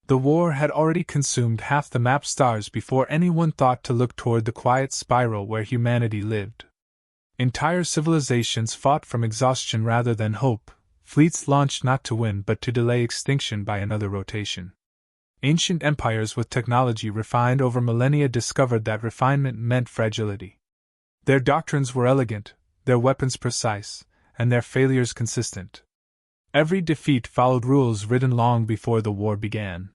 The war had already consumed half the map stars before anyone thought to look toward the quiet spiral where humanity lived. Entire civilizations fought from exhaustion rather than hope, fleets launched not to win but to delay extinction by another rotation. Ancient empires with technology refined over millennia discovered that refinement meant fragility. Their doctrines were elegant, their weapons precise, and their failures consistent. Every defeat followed rules written long before the war began.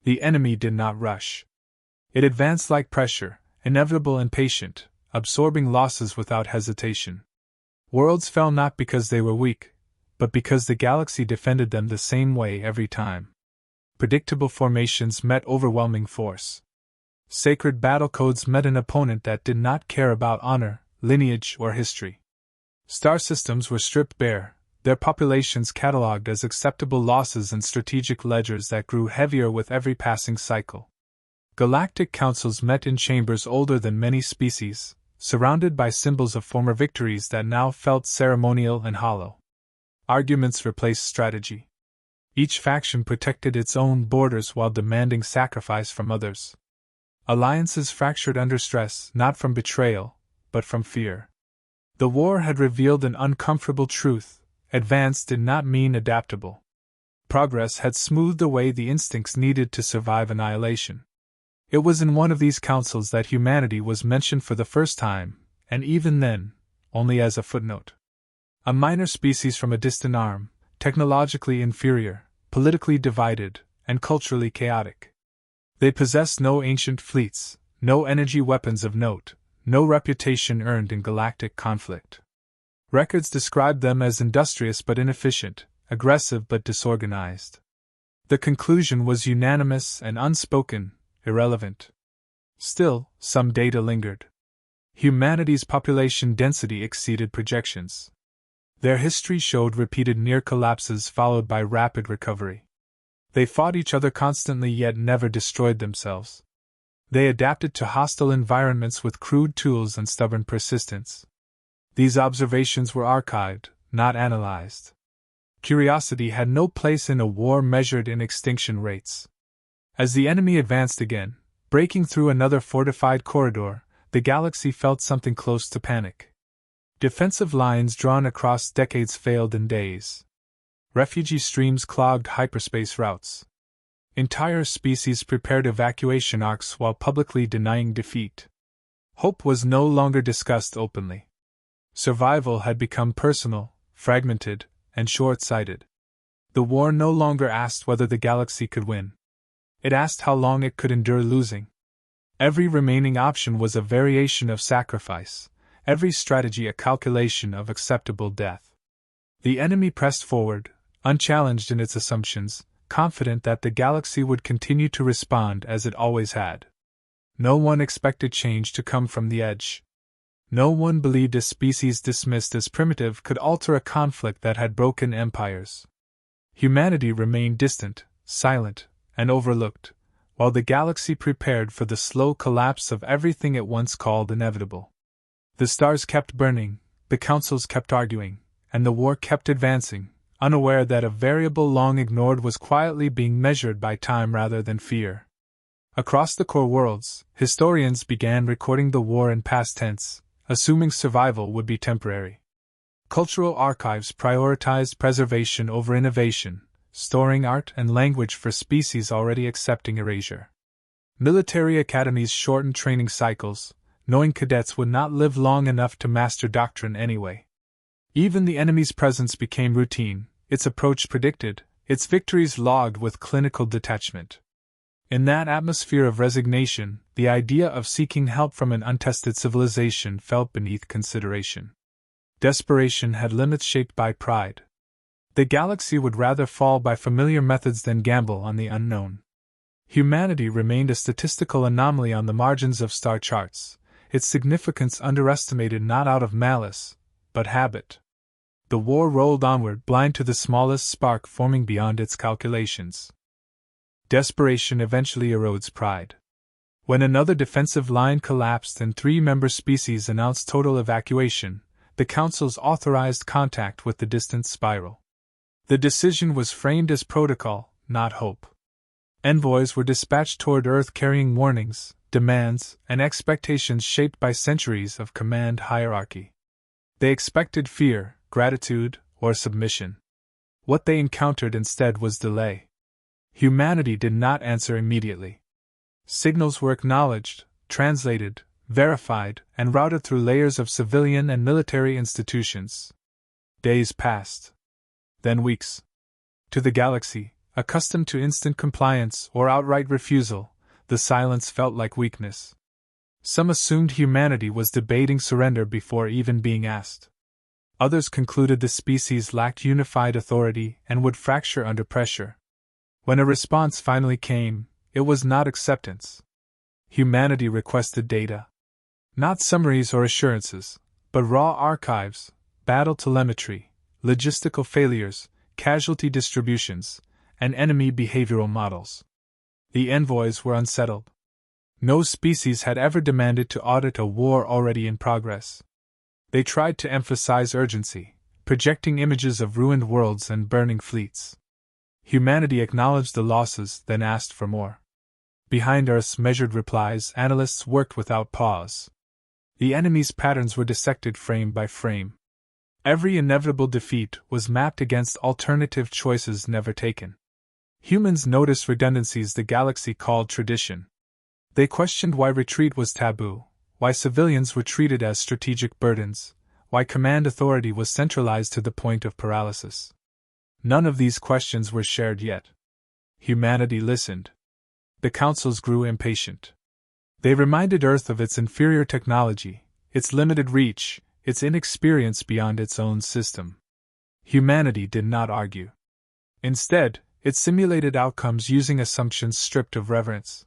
The enemy did not rush. It advanced like pressure, inevitable and patient, absorbing losses without hesitation. Worlds fell not because they were weak, but because the galaxy defended them the same way every time. Predictable formations met overwhelming force. Sacred battle codes met an opponent that did not care about honor, lineage, or history. Star systems were stripped bare, their populations catalogued as acceptable losses in strategic ledgers that grew heavier with every passing cycle. Galactic councils met in chambers older than many species, surrounded by symbols of former victories that now felt ceremonial and hollow. Arguments replaced strategy. Each faction protected its own borders while demanding sacrifice from others. Alliances fractured under stress, not from betrayal, but from fear. The war had revealed an uncomfortable truth: advance did not mean adaptable. Progress had smoothed away the instincts needed to survive annihilation. It was in one of these councils that humanity was mentioned for the first time, and even then, only as a footnote. A minor species from a distant arm, technologically inferior, politically divided, and culturally chaotic. They possessed no ancient fleets, no energy weapons of note, no reputation earned in galactic conflict. Records described them as industrious but inefficient, aggressive but disorganized. The conclusion was unanimous and unspoken: irrelevant. Still, some data lingered. Humanity's population density exceeded projections. Their history showed repeated near collapses followed by rapid recovery. They fought each other constantly yet never destroyed themselves. They adapted to hostile environments with crude tools and stubborn persistence. These observations were archived, not analyzed. Curiosity had no place in a war measured in extinction rates. As the enemy advanced again, breaking through another fortified corridor, the galaxy felt something close to panic. Defensive lines drawn across decades failed in days. Refugee streams clogged hyperspace routes. Entire species prepared evacuation arcs while publicly denying defeat. Hope was no longer discussed openly. Survival had become personal, fragmented, and short-sighted. The war no longer asked whether the galaxy could win. It asked how long it could endure losing. Every remaining option was a variation of sacrifice, every strategy a calculation of acceptable death. The enemy pressed forward, unchallenged in its assumptions, confident that the galaxy would continue to respond as it always had. No one expected change to come from the edge. No one believed a species dismissed as primitive could alter a conflict that had broken empires. Humanity remained distant, silent, and overlooked, while the galaxy prepared for the slow collapse of everything it once called inevitable. The stars kept burning, the councils kept arguing, and the war kept advancing, unaware that a variable long ignored was quietly being measured by time rather than fear. Across the core worlds, historians began recording the war in past tense, assuming survival would be temporary. Cultural archives prioritized preservation over innovation, storing art and language for species already accepting erasure. Military academies shortened training cycles, knowing cadets would not live long enough to master doctrine anyway. Even the enemy's presence became routine, its approach predicted, its victories logged with clinical detachment. In that atmosphere of resignation, the idea of seeking help from an untested civilization felt beneath consideration. Desperation had limits shaped by pride. The galaxy would rather fall by familiar methods than gamble on the unknown. Humanity remained a statistical anomaly on the margins of star charts, its significance underestimated not out of malice, but habit. The war rolled onward, blind to the smallest spark forming beyond its calculations. Desperation eventually erodes pride. When another defensive line collapsed and 3 member species announced total evacuation, the councils authorized contact with the distant spiral. The decision was framed as protocol, not hope. Envoys were dispatched toward Earth carrying warnings, demands, and expectations shaped by centuries of command hierarchy. They expected fear, gratitude, or submission. What they encountered instead was delay. Humanity did not answer immediately. Signals were acknowledged, translated, verified, and routed through layers of civilian and military institutions. Days passed. Then weeks. To the galaxy, accustomed to instant compliance or outright refusal, the silence felt like weakness. Some assumed humanity was debating surrender before even being asked. Others concluded the species lacked unified authority and would fracture under pressure. When a response finally came, it was not acceptance. Humanity requested data. Not summaries or assurances, but raw archives, battle telemetry, logistical failures, casualty distributions, and enemy behavioral models. The envoys were unsettled. No species had ever demanded to audit a war already in progress. They tried to emphasize urgency, projecting images of ruined worlds and burning fleets. Humanity acknowledged the losses, then asked for more. Behind Earth's measured replies, analysts worked without pause. The enemy's patterns were dissected frame by frame. Every inevitable defeat was mapped against alternative choices never taken. Humans noticed redundancies the galaxy called tradition. They questioned why retreat was taboo, why civilians were treated as strategic burdens, why command authority was centralized to the point of paralysis. None of these questions were shared yet. Humanity listened. The councils grew impatient. They reminded Earth of its inferior technology, its limited reach, its inexperience beyond its own system. Humanity did not argue. Instead, it simulated outcomes using assumptions stripped of reverence.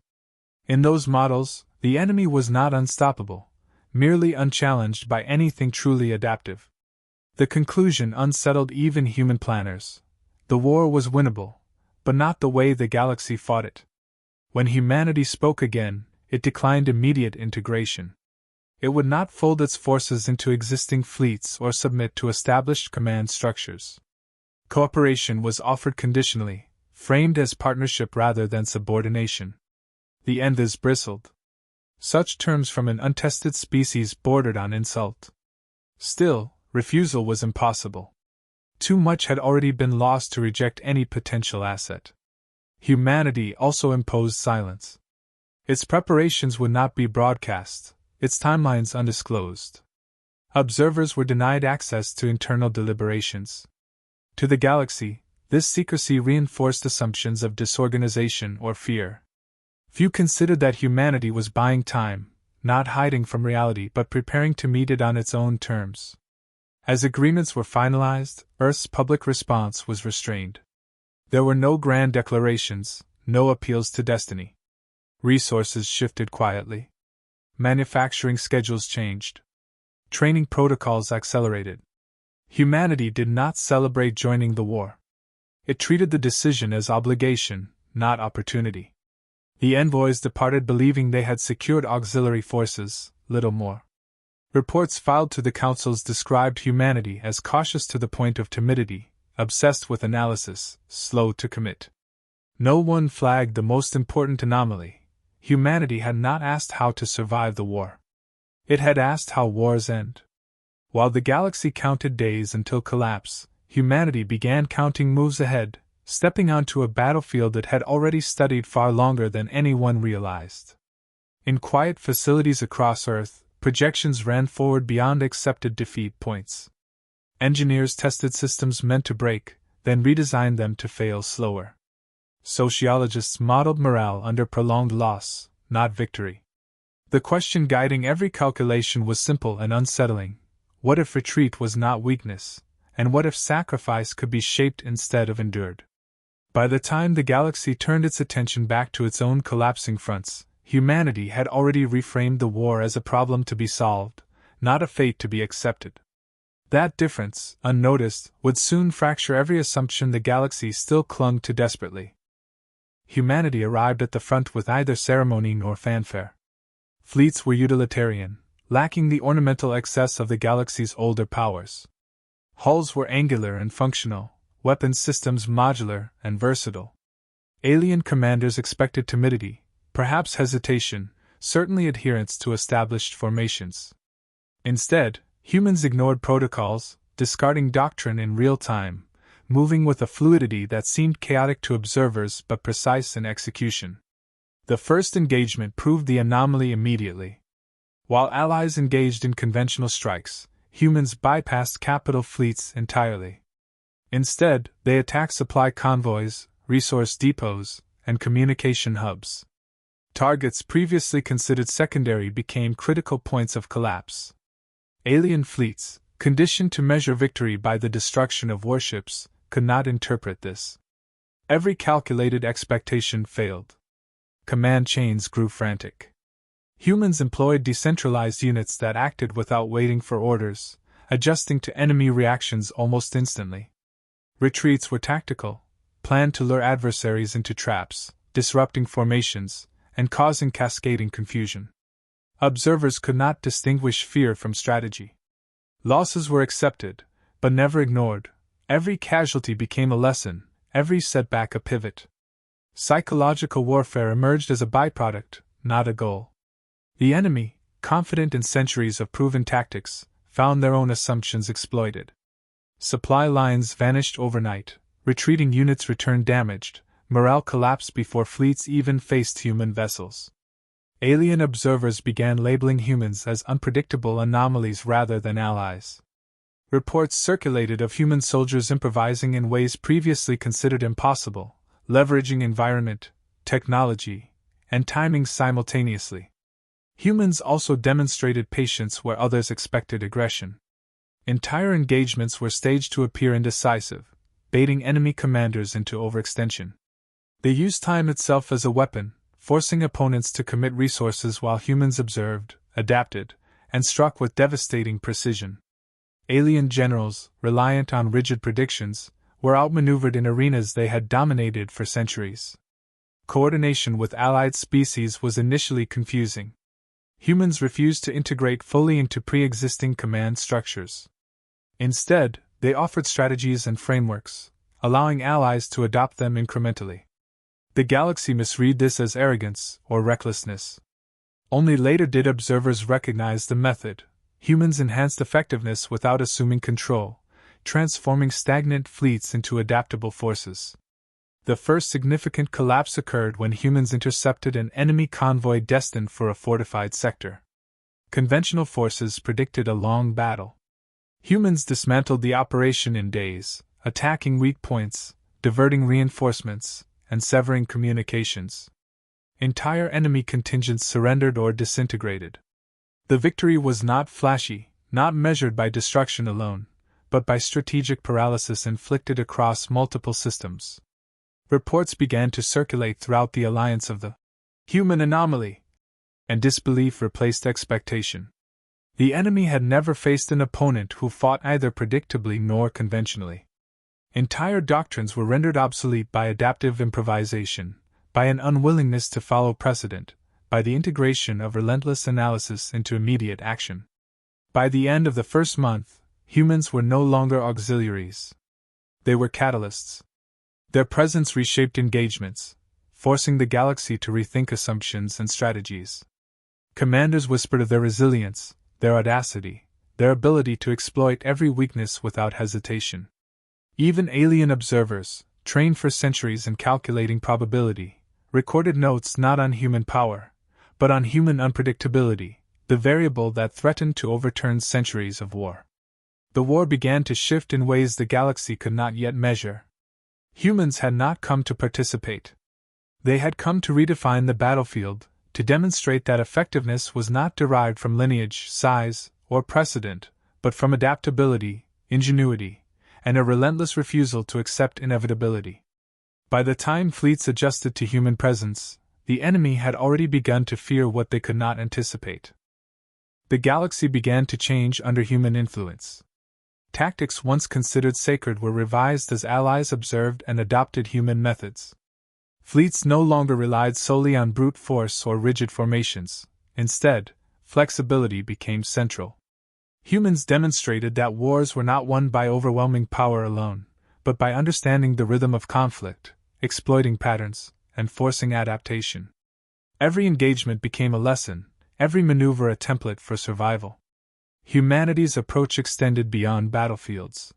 In those models, the enemy was not unstoppable, merely unchallenged by anything truly adaptive. The conclusion unsettled even human planners. The war was winnable, but not the way the galaxy fought it. When humanity spoke again, it declined immediate integration. It would not fold its forces into existing fleets or submit to established command structures. Cooperation was offered conditionally, framed as partnership rather than subordination. The envoys bristled. Such terms from an untested species bordered on insult. Still, refusal was impossible. Too much had already been lost to reject any potential asset. Humanity also imposed silence. Its preparations would not be broadcast, its timelines undisclosed. Observers were denied access to internal deliberations. To the galaxy, this secrecy reinforced assumptions of disorganization or fear. Few considered that humanity was buying time, not hiding from reality but preparing to meet it on its own terms. As agreements were finalized, Earth's public response was restrained. There were no grand declarations, no appeals to destiny. Resources shifted quietly. Manufacturing schedules changed. Training protocols accelerated. Humanity did not celebrate joining the war. It treated the decision as obligation, not opportunity. The envoys departed believing they had secured auxiliary forces, little more. Reports filed to the councils described humanity as cautious to the point of timidity, obsessed with analysis, slow to commit. No one flagged the most important anomaly. Humanity had not asked how to survive the war. It had asked how wars end. While the galaxy counted days until collapse, humanity began counting moves ahead, stepping onto a battlefield it had already studied far longer than anyone realized. In quiet facilities across Earth, projections ran forward beyond accepted defeat points. Engineers tested systems meant to break, then redesigned them to fail slower. Sociologists modeled morale under prolonged loss, not victory. The question guiding every calculation was simple and unsettling. What if retreat was not weakness, and what if sacrifice could be shaped instead of endured? By the time the galaxy turned its attention back to its own collapsing fronts, humanity had already reframed the war as a problem to be solved, not a fate to be accepted. That difference, unnoticed, would soon fracture every assumption the galaxy still clung to desperately. Humanity arrived at the front with neither ceremony nor fanfare. Fleets were utilitarian, lacking the ornamental excess of the galaxy's older powers. Hulls were angular and functional, weapons systems modular and versatile. Alien commanders expected timidity, perhaps hesitation, certainly adherence to established formations. Instead, humans ignored protocols, discarding doctrine in real time, moving with a fluidity that seemed chaotic to observers but precise in execution. The first engagement proved the anomaly immediately. While allies engaged in conventional strikes, humans bypassed capital fleets entirely. Instead, they attacked supply convoys, resource depots, and communication hubs. Targets previously considered secondary became critical points of collapse. Alien fleets, conditioned to measure victory by the destruction of warships, could not interpret this. Every calculated expectation failed. Command chains grew frantic. Humans employed decentralized units that acted without waiting for orders, adjusting to enemy reactions almost instantly. Retreats were tactical, planned to lure adversaries into traps, disrupting formations, and causing cascading confusion. Observers could not distinguish fear from strategy. Losses were accepted, but never ignored. Every casualty became a lesson, every setback a pivot. Psychological warfare emerged as a byproduct, not a goal. The enemy, confident in centuries of proven tactics, found their own assumptions exploited. Supply lines vanished overnight, retreating units returned damaged, morale collapsed before fleets even faced human vessels. Alien observers began labeling humans as unpredictable anomalies rather than allies. Reports circulated of human soldiers improvising in ways previously considered impossible, leveraging environment, technology, and timing simultaneously. Humans also demonstrated patience where others expected aggression. Entire engagements were staged to appear indecisive, baiting enemy commanders into overextension. They used time itself as a weapon, forcing opponents to commit resources while humans observed, adapted, and struck with devastating precision. Alien generals, reliant on rigid predictions, were outmaneuvered in arenas they had dominated for centuries. Coordination with allied species was initially confusing. Humans refused to integrate fully into pre-existing command structures. Instead, they offered strategies and frameworks, allowing allies to adopt them incrementally. The galaxy misread this as arrogance or recklessness. Only later did observers recognize the method. Humans enhanced effectiveness without assuming control, transforming stagnant fleets into adaptable forces. The first significant collapse occurred when humans intercepted an enemy convoy destined for a fortified sector. Conventional forces predicted a long battle. Humans dismantled the operation in days, attacking weak points, diverting reinforcements, and severing communications. Entire enemy contingents surrendered or disintegrated. The victory was not flashy, not measured by destruction alone, but by strategic paralysis inflicted across multiple systems. Reports began to circulate throughout the alliance of the human anomaly, and disbelief replaced expectation. The enemy had never faced an opponent who fought either predictably nor conventionally. Entire doctrines were rendered obsolete by adaptive improvisation, by an unwillingness to follow precedent, by the integration of relentless analysis into immediate action. By the end of the first month, humans were no longer auxiliaries. They were catalysts. Their presence reshaped engagements, forcing the galaxy to rethink assumptions and strategies. Commanders whispered of their resilience, their audacity, their ability to exploit every weakness without hesitation. Even alien observers, trained for centuries in calculating probability, recorded notes not on human power, but on human unpredictability, the variable that threatened to overturn centuries of war. The war began to shift in ways the galaxy could not yet measure. Humans had not come to participate. They had come to redefine the battlefield, to demonstrate that effectiveness was not derived from lineage, size, or precedent, but from adaptability, ingenuity, and a relentless refusal to accept inevitability. By the time fleets adjusted to human presence, the enemy had already begun to fear what they could not anticipate. The galaxy began to change under human influence. Tactics once considered sacred were revised as allies observed and adopted human methods. Fleets no longer relied solely on brute force or rigid formations. Instead, flexibility became central. Humans demonstrated that wars were not won by overwhelming power alone, but by understanding the rhythm of conflict, exploiting patterns, and forcing adaptation. Every engagement became a lesson, every maneuver a template for survival. Humanity's approach extended beyond battlefields.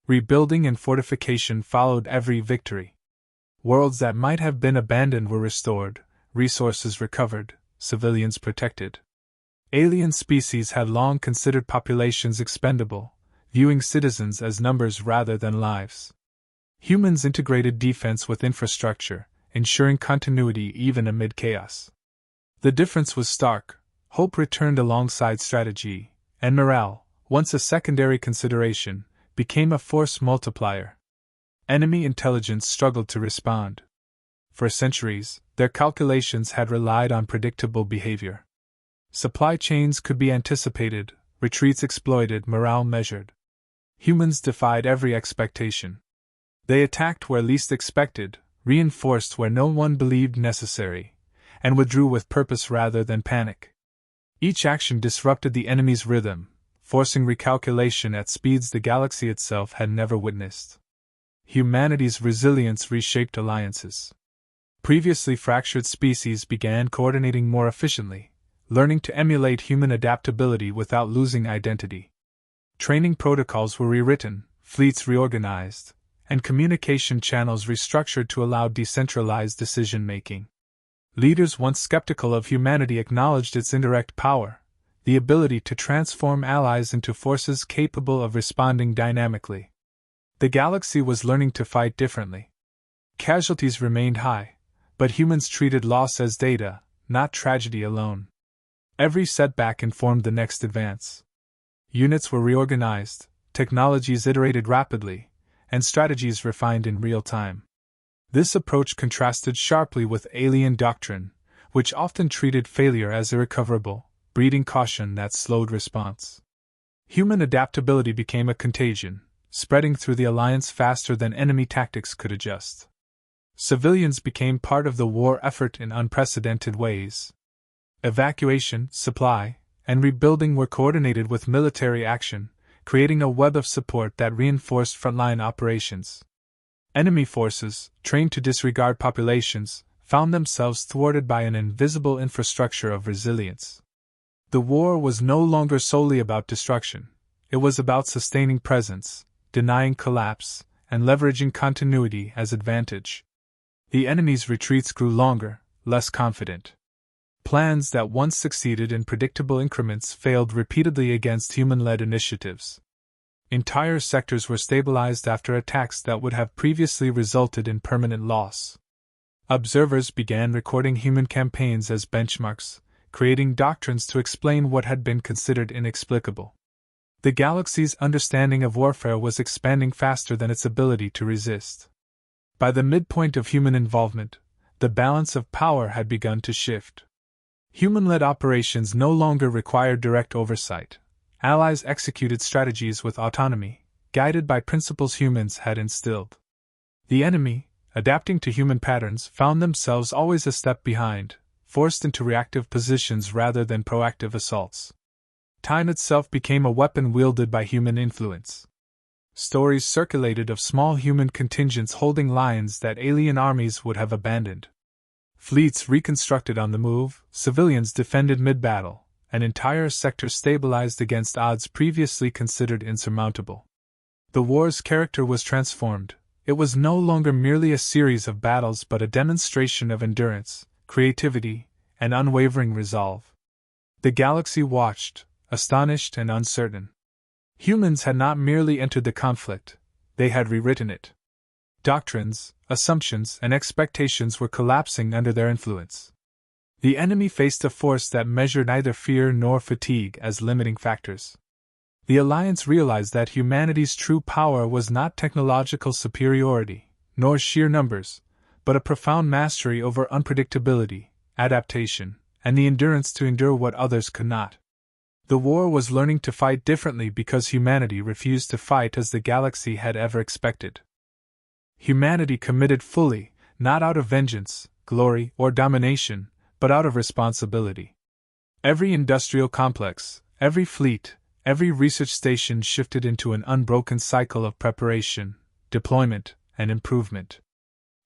Rebuilding and fortification followed every victory. Worlds that might have been abandoned were restored, resources recovered, civilians protected. Alien species had long considered populations expendable, viewing citizens as numbers rather than lives. Humans integrated defense with infrastructure, ensuring continuity even amid chaos. The difference was stark. Hope returned alongside strategy, and morale, once a secondary consideration, became a force multiplier. Enemy intelligence struggled to respond. For centuries, their calculations had relied on predictable behavior. Supply chains could be anticipated, retreats exploited, morale measured. Humans defied every expectation. They attacked where least expected, reinforced where no one believed necessary, and withdrew with purpose rather than panic. Each action disrupted the enemy's rhythm, forcing recalculation at speeds the galaxy itself had never witnessed. Humanity's resilience reshaped alliances. Previously fractured species began coordinating more efficiently, learning to emulate human adaptability without losing identity. Training protocols were rewritten, fleets reorganized, and communication channels restructured to allow decentralized decision-making. Leaders once skeptical of humanity acknowledged its indirect power, the ability to transform allies into forces capable of responding dynamically. The galaxy was learning to fight differently. Casualties remained high, but humans treated loss as data, not tragedy alone. Every setback informed the next advance. Units were reorganized, technologies iterated rapidly, and strategies refined in real time. This approach contrasted sharply with alien doctrine, which often treated failure as irrecoverable, breeding caution that slowed response. Human adaptability became a contagion, spreading through the alliance faster than enemy tactics could adjust. Civilians became part of the war effort in unprecedented ways. Evacuation, supply, and rebuilding were coordinated with military action, creating a web of support that reinforced frontline operations. Enemy forces, trained to disregard populations, found themselves thwarted by an invisible infrastructure of resilience. The war was no longer solely about destruction, it was about sustaining presence, denying collapse, and leveraging continuity as advantage. The enemy's retreats grew longer, less confident. Plans that once succeeded in predictable increments failed repeatedly against human-led initiatives. Entire sectors were stabilized after attacks that would have previously resulted in permanent loss. Observers began recording human campaigns as benchmarks, creating doctrines to explain what had been considered inexplicable. The galaxy's understanding of warfare was expanding faster than its ability to resist. By the midpoint of human involvement, the balance of power had begun to shift. Human-led operations no longer required direct oversight. Allies executed strategies with autonomy, guided by principles humans had instilled. The enemy, adapting to human patterns, found themselves always a step behind, forced into reactive positions rather than proactive assaults. Time itself became a weapon wielded by human influence. Stories circulated of small human contingents holding lines that alien armies would have abandoned. Fleets reconstructed on the move, civilians defended mid-battle, and entire sectors stabilized against odds previously considered insurmountable. The war's character was transformed. It was no longer merely a series of battles but a demonstration of endurance, creativity, and unwavering resolve. The galaxy watched, astonished and uncertain. Humans had not merely entered the conflict, they had rewritten it. Doctrines, assumptions, and expectations were collapsing under their influence. The enemy faced a force that measured neither fear nor fatigue as limiting factors. The Alliance realized that humanity's true power was not technological superiority, nor sheer numbers, but a profound mastery over unpredictability, adaptation, and the endurance to endure what others could not. The war was learning to fight differently because humanity refused to fight as the galaxy had ever expected. Humanity committed fully, not out of vengeance, glory, or domination, but out of responsibility. Every industrial complex, every fleet, every research station shifted into an unbroken cycle of preparation, deployment, and improvement.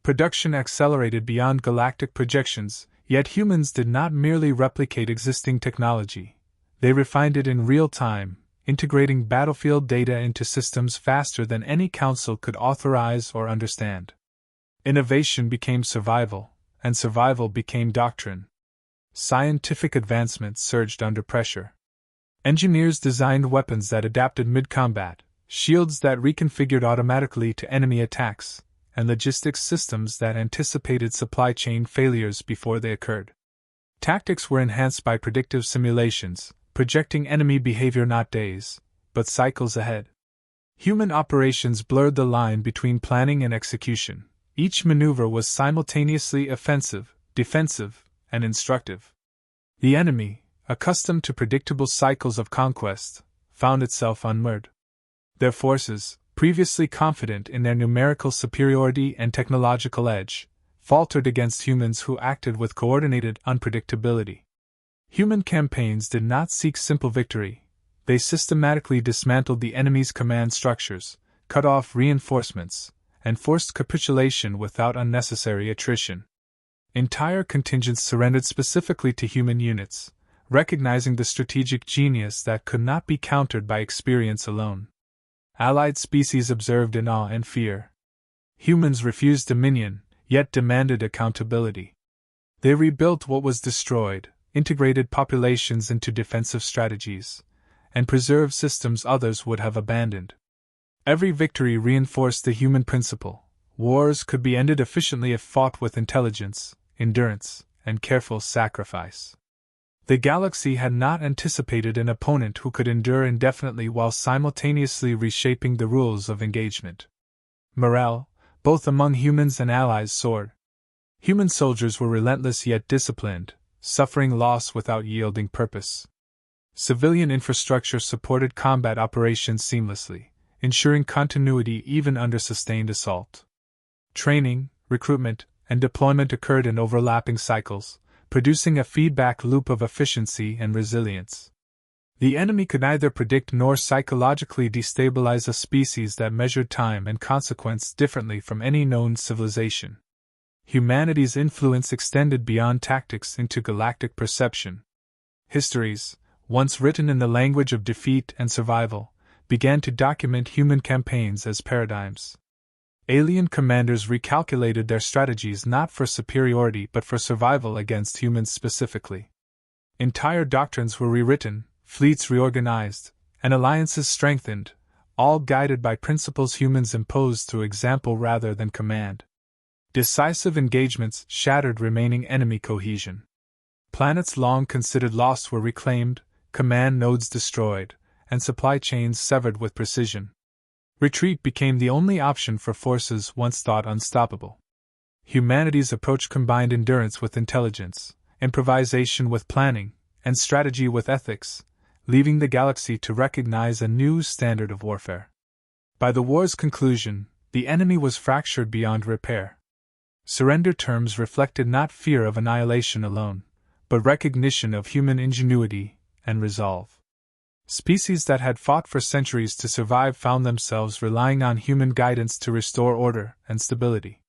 Production accelerated beyond galactic projections, yet humans did not merely replicate existing technology. They refined it in real time, integrating battlefield data into systems faster than any council could authorize or understand. Innovation became survival, and survival became doctrine. Scientific advancement surged under pressure. Engineers designed weapons that adapted mid-combat, shields that reconfigured automatically to enemy attacks, and logistics systems that anticipated supply chain failures before they occurred. Tactics were enhanced by predictive simulations, projecting enemy behavior not days, but cycles ahead. Human operations blurred the line between planning and execution. Each maneuver was simultaneously offensive, defensive, and instructive. The enemy, accustomed to predictable cycles of conquest, found itself unmoored. Their forces, previously confident in their numerical superiority and technological edge, faltered against humans who acted with coordinated unpredictability. Human campaigns did not seek simple victory. They systematically dismantled the enemy's command structures, cut off reinforcements, and forced capitulation without unnecessary attrition. Entire contingents surrendered specifically to human units, recognizing the strategic genius that could not be countered by experience alone. Allied species observed in awe and fear. Humans refused dominion, yet demanded accountability. They rebuilt what was destroyed, integrated populations into defensive strategies, and preserved systems others would have abandoned. Every victory reinforced the human principle: wars could be ended efficiently if fought with intelligence, endurance, and careful sacrifice. The galaxy had not anticipated an opponent who could endure indefinitely while simultaneously reshaping the rules of engagement. Morale, both among humans and allies, soared. Human soldiers were relentless yet disciplined, suffering loss without yielding purpose. Civilian infrastructure supported combat operations seamlessly, ensuring continuity even under sustained assault. Training, recruitment, and deployment occurred in overlapping cycles, producing a feedback loop of efficiency and resilience. The enemy could neither predict nor psychologically destabilize a species that measured time and consequence differently from any known civilization. Humanity's influence extended beyond tactics into galactic perception. Histories, once written in the language of defeat and survival, began to document human campaigns as paradigms. Alien commanders recalculated their strategies not for superiority but for survival against humans specifically. Entire doctrines were rewritten, fleets reorganized, and alliances strengthened, all guided by principles humans imposed through example rather than command. Decisive engagements shattered remaining enemy cohesion. Planets long considered lost were reclaimed, command nodes destroyed, and supply chains severed with precision. Retreat became the only option for forces once thought unstoppable. Humanity's approach combined endurance with intelligence, improvisation with planning, and strategy with ethics, leaving the galaxy to recognize a new standard of warfare. By the war's conclusion, the enemy was fractured beyond repair. Surrender terms reflected not fear of annihilation alone, but recognition of human ingenuity and resolve. Species that had fought for centuries to survive found themselves relying on human guidance to restore order and stability.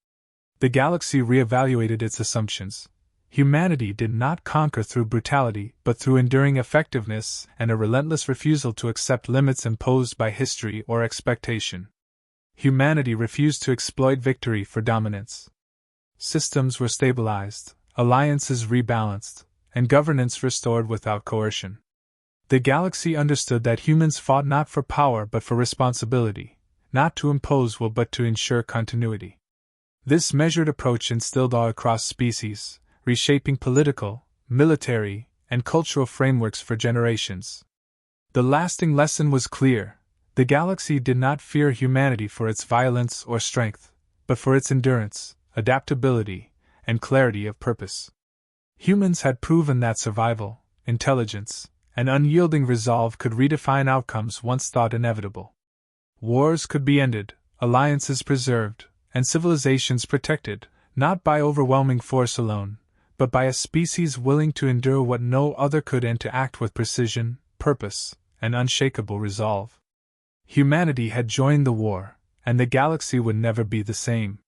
The galaxy reevaluated its assumptions. Humanity did not conquer through brutality but through enduring effectiveness and a relentless refusal to accept limits imposed by history or expectation. Humanity refused to exploit victory for dominance. Systems were stabilized, alliances rebalanced, and governance restored without coercion. The galaxy understood that humans fought not for power but for responsibility, not to impose will but to ensure continuity. This measured approach instilled awe across species, reshaping political, military, and cultural frameworks for generations. The lasting lesson was clear: the galaxy did not fear humanity for its violence or strength, but for its endurance, adaptability, and clarity of purpose. Humans had proven that survival, intelligence, and unyielding resolve could redefine outcomes once thought inevitable. Wars could be ended, alliances preserved, and civilizations protected, not by overwhelming force alone, but by a species willing to endure what no other could and to act with precision, purpose, and unshakable resolve. Humanity had joined the war, and the galaxy would never be the same.